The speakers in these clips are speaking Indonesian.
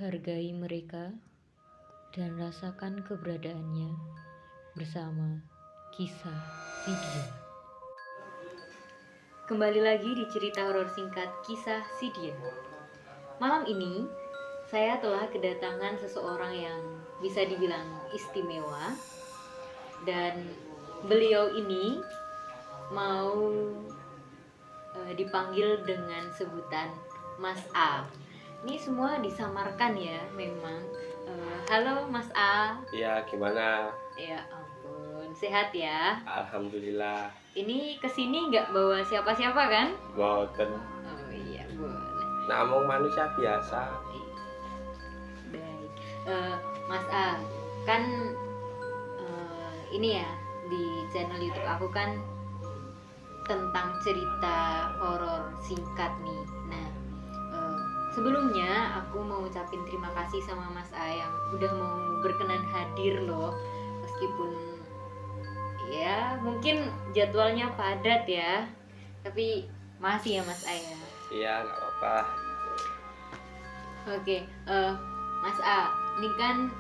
Hargai mereka dan rasakan keberadaannya bersama kisah Sidia. Kembali lagi di cerita horor singkat kisah Sidia. Malam ini saya telah kedatangan seseorang yang bisa dibilang istimewa, dan beliau ini mau dipanggil dengan sebutan Mas A. Ini semua disamarkan ya memang. Halo Mas A. Ya, gimana? Ya ampun, sehat ya? Alhamdulillah. Ini kesini nggak bawa siapa-siapa kan? Boten. Oh iya, boleh. Namung manusia biasa. Baik. Mas A, kan ini ya, di channel YouTube aku kan tentang cerita horor singkat nih. Nah, sebelumnya aku mau ucapin terima kasih sama Mas A yang udah mau berkenan hadir loh, meskipun ya mungkin jadwalnya padat ya, tapi masih ya Mas A ya. Iya, nggak apa-apa. Oke, Mas A, ini kan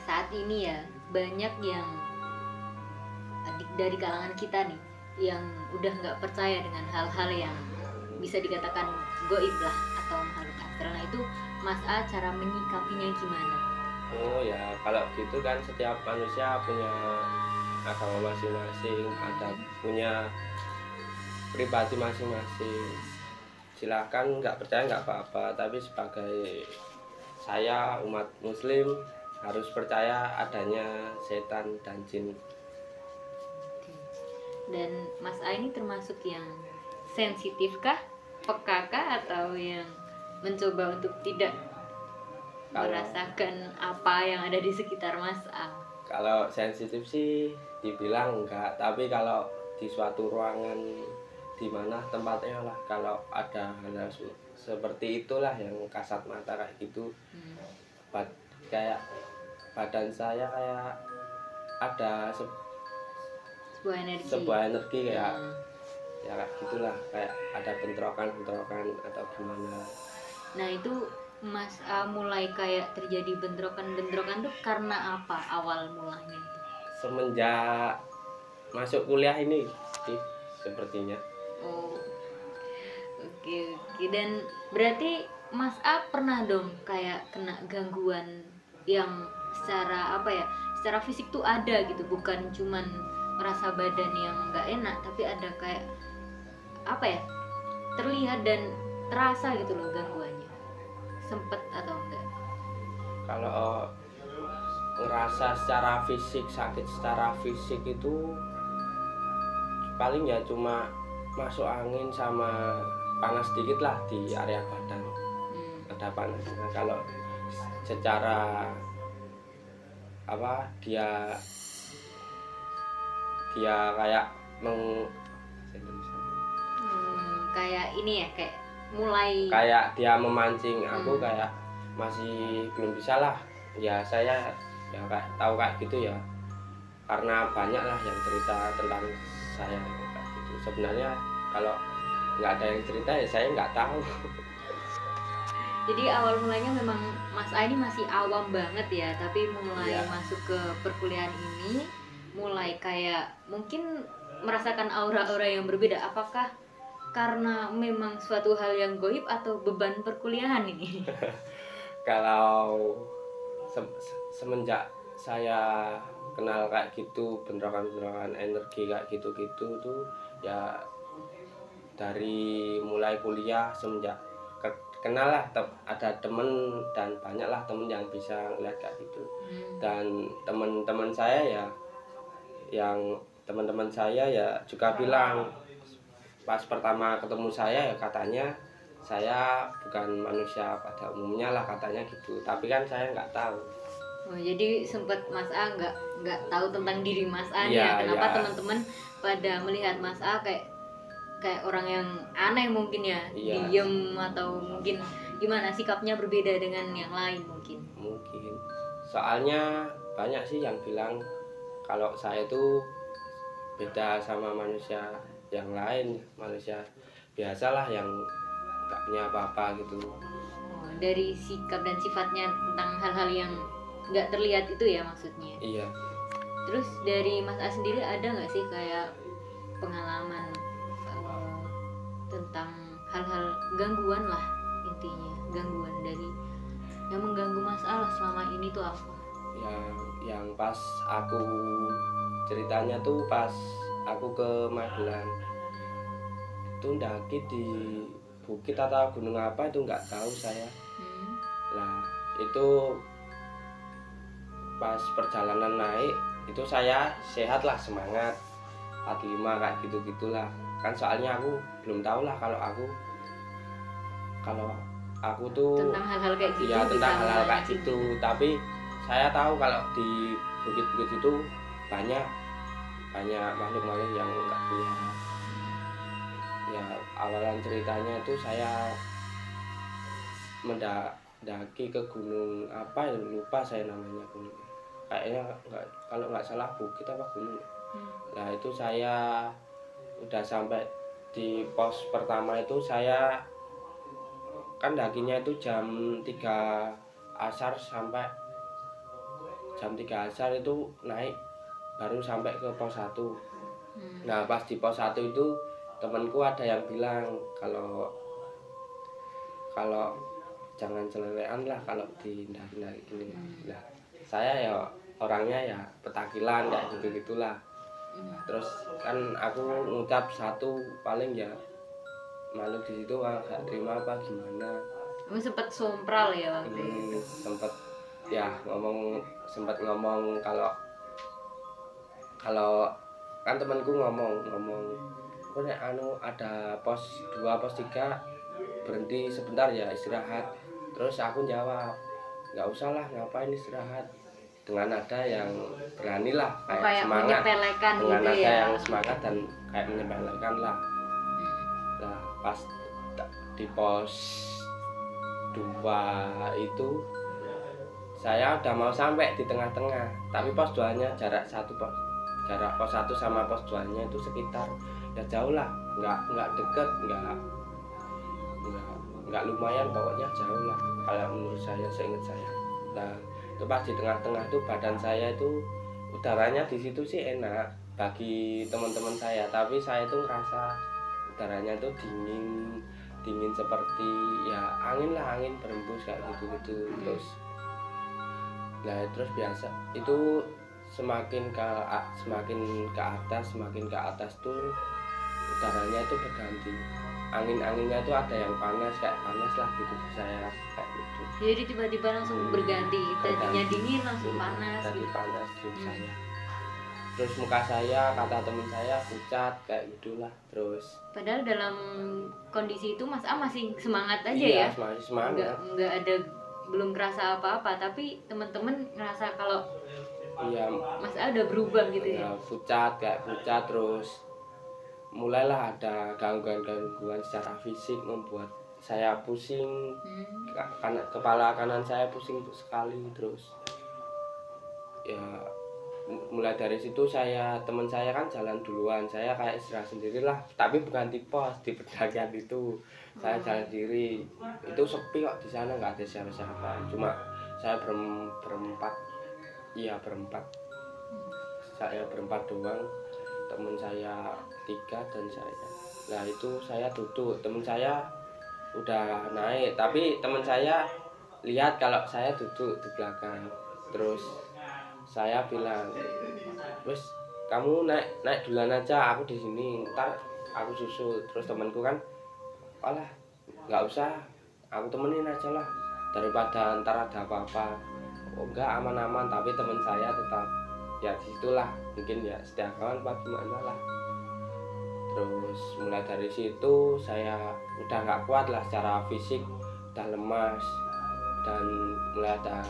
saat ini ya banyak yang dari kalangan kita nih yang udah nggak percaya dengan hal-hal yang bisa dikatakan goib lah atau makhluk astral. Nah itu Mas A cara menyikapinya gimana? Oh ya, kalau gitu kan setiap manusia punya agama masing-masing, ada punya pribadi masing-masing. Silakan nggak percaya nggak apa-apa, tapi sebagai saya umat muslim harus percaya adanya setan dan jin. Dan Mas A ini termasuk yang sensitif kah, peka kah, atau yang mencoba untuk tidak merasakan apa yang ada di sekitar Mas A? Kalau sensitif sih dibilang enggak, tapi kalau di suatu ruangan di mana tempatnya lah, kalau ada hal seperti itulah yang kasat mata kayak gitu, kayak badan saya kayak ada sebuah energi kayak ya kayak gitulah, kayak ada bentrokan atau gimana. Nah itu Mas A mulai kayak terjadi bentrokan tuh karena apa awal mulanya itu? Semenjak masuk kuliah ini sih sepertinya. Oh, oke. Dan berarti Mas A pernah dong kayak kena gangguan yang secara apa ya? Secara fisik tuh ada gitu, bukan cuman merasa badan yang nggak enak, tapi ada kayak apa ya? Terlihat dan terasa gitu loh gangguannya. Sempet atau enggak? Kalau ngerasa secara fisik, sakit secara fisik itu paling ya cuma masuk angin sama panas dikit lah di area badan. Ada panas. Nah, kalau secara apa dia kayak kayak ini ya, kayak mulai kayak dia memancing aku, kayak masih belum bisa lah ya. Saya ya kayak tahu kayak gitu ya karena banyak lah yang cerita tentang saya kayak gitu. Sebenarnya kalau nggak ada yang cerita ya saya nggak tahu. Jadi awal mulanya memang Mas A ini masih awam banget ya, tapi mulai masuk ke perkuliahan ini mulai kayak mungkin merasakan aura-aura yang berbeda. Apakah karena memang suatu hal yang goib atau beban perkuliahan ini? Kalau semenjak saya kenal kayak gitu, bentrokan energi kayak gitu-gitu tuh ya dari mulai kuliah, semenjak kenal lah, ada temen dan banyak lah temen yang bisa ngeliat kayak gitu. Dan teman-teman saya ya, yang teman-teman saya ya juga bilang pas pertama ketemu saya ya katanya saya bukan manusia pada umumnya lah katanya gitu, tapi kan saya nggak tahu. Oh, jadi sempat Mas A nggak tahu tentang diri Mas A ya, kenapa teman-teman pada melihat Mas A kayak orang yang aneh mungkin ya, diem atau mungkin gimana sikapnya berbeda dengan yang lain mungkin. Soalnya banyak sih yang bilang kalau saya itu beda sama manusia yang lain, manusia biasalah yang nggak punya apa-apa gitu. Oh, dari sikap dan sifatnya tentang hal-hal yang nggak terlihat itu ya maksudnya. Iya. Terus dari Mas A sendiri ada nggak sih kayak pengalaman tentang hal-hal gangguan lah, intinya gangguan dari yang mengganggu Mas A lah selama ini tuh apa? Yang pas aku ceritanya tuh pas aku ke Magelang itu ndaki di bukit atau gunung apa itu nggak tahu saya. Lah itu pas perjalanan naik itu saya sehat lah, semangat 45 kayak gitu-gitulah kan, soalnya aku belum tahu lah kalau aku tuh tentang hal-hal kayak gitu. Ya tentang hal-hal kayak gitu, tapi saya tahu kalau di bukit-bukit itu banyak makhluk-makhluk yang enggak kelihatan. Ya awalan ceritanya itu saya mendaki ke gunung apa ya, lupa saya namanya, gunung kayaknya kalau nggak salah bukit apa gunung. Nah itu saya udah sampai di pos pertama itu, saya kan dakinya itu jam 3 asar sampai jam 3 asar itu naik baru sampai ke pos 1. Nah pas di pos 1 itu temanku ada yang bilang kalau jangan celelean lah kalau di ndaki ini. Nah saya ya orangnya ya petakilan kayak gitu-gitulah. Terus kan aku ngucap satu paling ya malu di situ nggak terima apa gimana. Kamu sempat sompral ya waktu itu? Sempat ya sempat ngomong kalau kan temanku ngomong kok nek ada pos 2 pos 3 berhenti sebentar ya istirahat. Terus aku jawab nggak usah lah, ngapain istirahat, dengan nada yang berani lah, kayak semangat dengan gitu nada ya? yang semangat dan kayak menyepelekan lah. Nah pas di pos 2 itu saya udah mau sampai di tengah-tengah, tapi pos 2 nya jarak pos 1 sama pos 2 nya itu sekitar ya jauh lah, nggak deket, nggak lumayan, pokoknya jauh lah kalau menurut saya, seingat saya. Nah itu pas di tengah-tengah itu badan saya itu udaranya di situ sih enak bagi teman-teman saya, tapi saya itu ngerasa udaranya itu dingin seperti ya angin berembus kayak gitu. Terus biasa itu semakin ke atas tuh udaranya itu berganti, anginnya itu ada yang panas lah gitu, saya kayak gitu. Jadi tiba-tiba langsung berganti, tadinya dingin langsung panas tadi gitu. panas di saya. Terus muka saya, kata teman saya, pucat kayak gitulah. Terus padahal dalam kondisi itu Mas A masih semangat aja iya, ya? masih semangat. Nggak ada, belum kerasa apa-apa, tapi teman-teman ngerasa kalau iya, Mas A udah berubah gitu ya? Pucat terus mulailah ada gangguan secara fisik, membuat saya pusing. Kepala kanan saya pusing sekali. Terus ya mulai dari situ teman saya kan jalan duluan, saya kayak istirahat sendirilah, tapi bukan di pos, di pendakian itu saya jalan sendiri. Itu sepi kok, di sana nggak ada siapa-siapa, cuma saya berempat. Saya berempat doang, teman saya 3 dan saya. Nah itu saya duduk, teman saya udah naik, tapi teman saya lihat kalau saya duduk di belakang. Terus saya bilang, wes kamu naik duluan aja, aku di sini, ntar aku susul. Terus temanku kan, alah nggak usah, aku temenin aja lah, daripada ntar ada apa-apa. Oh enggak, aman-aman. Tapi teman saya tetap ya disitulah, mungkin ya setiap kawan apa gimana lah. Terus mulai dari situ saya udah nggak kuat lah secara fisik, udah lemas dan mulai ada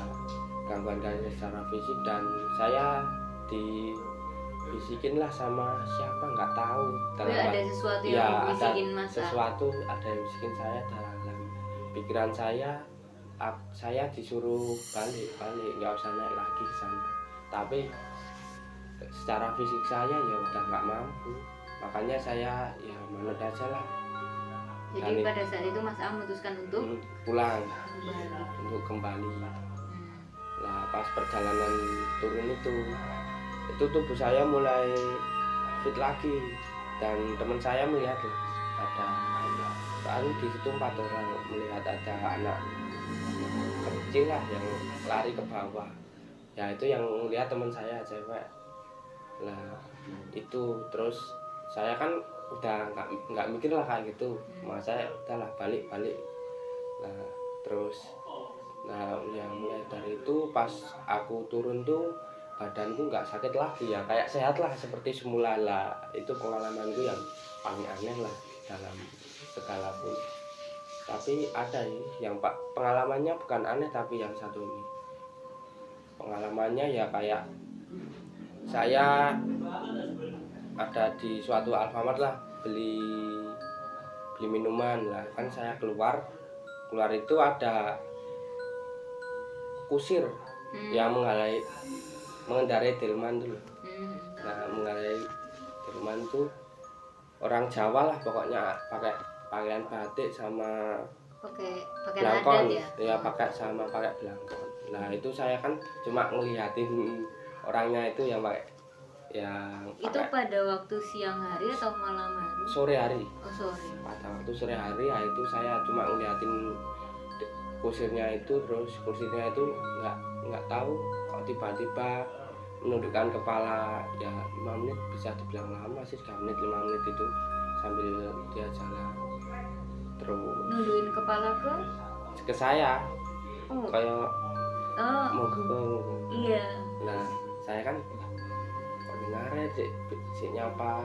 gangguan secara fisik, dan saya dibisikin lah sama siapa nggak tahu. Ada sesuatu yang bisikin Mas A? Ada yang bisikin saya dalam pikiran saya disuruh balik, nggak usah naik lagi ke sana. Tapi secara fisik saya ya udah nggak mampu, makanya saya ya manut aja lah. Jadi pada saat itu Mas A memutuskan untuk pulang kembali. untuk kembali. Hmm. Nah pas perjalanan turun itu tubuh saya mulai fit lagi, dan teman saya melihat lah ada, soalnya di situ 4 orang, melihat ada anak kecil lah yang lari ke bawah. Ya itu yang lihat teman saya cewek. Nah itu terus saya kan udah nggak mikir lah kayak gitu, masa saya udahlah balik. Nah terus yang mulai dari itu pas aku turun tuh badanku nggak sakit lagi, ya kayak sehat lah seperti semula lah. Itu pengalamanku yang paling aneh lah dalam segala pun. Tapi ada yang pengalamannya bukan aneh, tapi yang satu ini pengalamannya ya kayak saya ada di suatu Alfamart lah, beli minuman lah kan. Saya keluar itu ada kusir yang mengendarai delman tuh. Nah mengendarai delman tuh orang Jawa lah pokoknya, pakai pakaian batik sama belangkon ya, pakai belangkon. Nah itu saya kan cuma ngeliatin orangnya itu yang pakai itu pada waktu siang hari atau malam hari? Sore hari. Oh sore. Pada waktu sore hari ya itu saya cuma ngeliatin kusirnya itu, terus kusirnya itu nggak tahu kok tiba-tiba menundukkan kepala. Ya 5 menit bisa dibilang lama sih, 3 menit 5 menit itu sambil dia jalan terus nundukin kepala ke saya kayak mau iya. Nah saya kan kok ngaret sih nyapa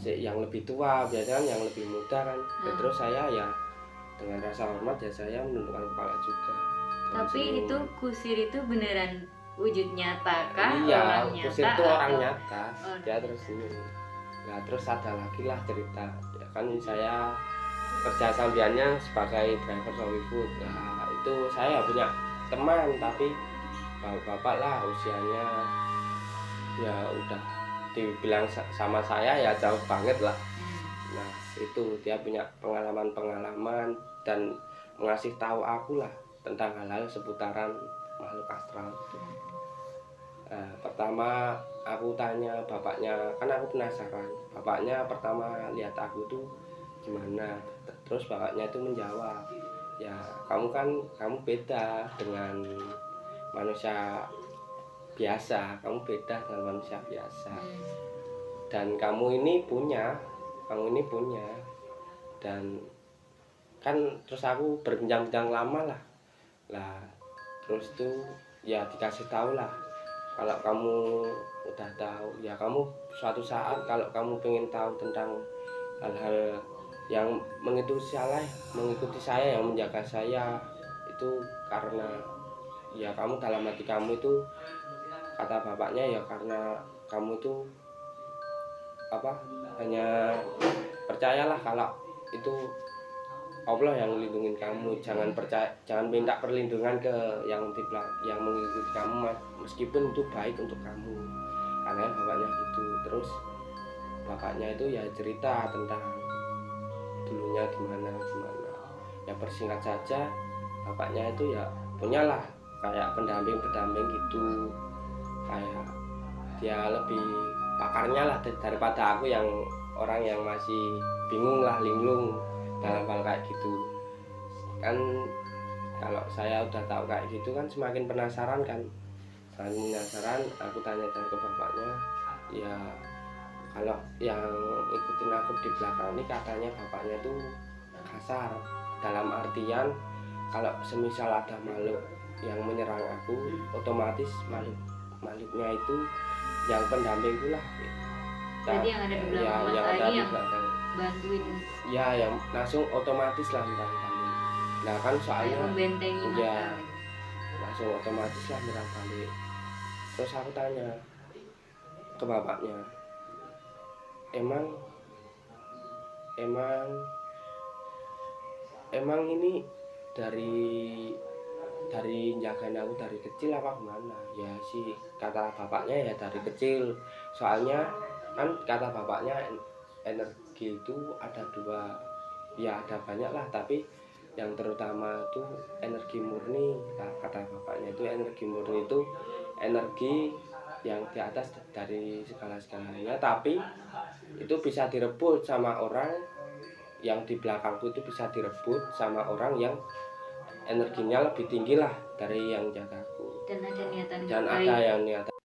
yang lebih tua, biasanya kan yang lebih muda kan. Terus saya ya dengan rasa hormat ya saya menundukkan kepala juga. Tapi itu kusir itu beneran wujud nyata kah? Iya, orang kusir nyata itu orang atau... nyata. Dia terus ini. Nah terus ada lagi lah cerita. Ya kan saya kerja sambiannya sebagai driver Sawi Food. Nah itu saya punya teman, tapi bapak lah usianya ya udah dibilang sama saya ya jauh banget lah. Nah itu dia punya pengalaman dan mengasih tahu aku lah tentang hal-hal seputaran makhluk astral. Nah, pertama aku tanya bapaknya, kan aku penasaran. Bapaknya pertama lihat aku tuh gimana, terus bapaknya itu menjawab, ya kamu beda dengan manusia biasa, dan kamu ini punya dan kan. Terus aku berbincang-bincang lama lah terus tuh ya dikasih tahu lah, kalau kamu udah tahu ya kamu suatu saat kalau kamu pengen tahu tentang hal-hal yang mengikuti saya, yang menjaga saya itu karena ya kamu dalam hati kamu itu, kata bapaknya ya karena kamu itu hanya percayalah kalau itu Allah yang melindungi kamu. Jangan minta perlindungan ke yang mengikuti kamu, meskipun itu baik untuk kamu, karena bapaknya gitu. Terus bapaknya itu ya cerita tentang dulunya gimana. Ya persingkat saja, bapaknya itu ya punyalah kayak pendamping gitu, kayak dia lebih pakarnya lah daripada aku yang orang yang masih bingung lah, linglung dalam hal kayak gitu kan. Kalau saya udah tahu kayak gitu kan semakin penasaran. Aku tanya ke bapaknya, ya kalau yang ikutin aku di belakang ini katanya bapaknya tuh kasar, dalam artian kalau semisal ada makhluk yang menyerang aku, otomatis makhluknya itu yang pendampingku lah. Jadi yang ada di belakang Mas Adi yang bantuin ya, yang langsung otomatis lah menyerang balik. Nah kan soalnya membentengi ya langsung otomatis lah menyerang balik. Terus aku tanya ke bapaknya, emang ini dari jagain aku dari kecil apa gimana? Ya sih kata bapaknya ya dari kecil, soalnya kan kata bapaknya energi itu ada dua ya ada banyak lah, tapi yang terutama itu energi murni. Nah, kata bapaknya itu energi murni itu energi yang di atas dari segala-segalanya, tapi itu bisa direbut sama orang yang di belakangku, itu bisa direbut sama orang yang energinya lebih tinggi lah dari yang jagaku, Dan ada niatan dan yang ada baik. yang niat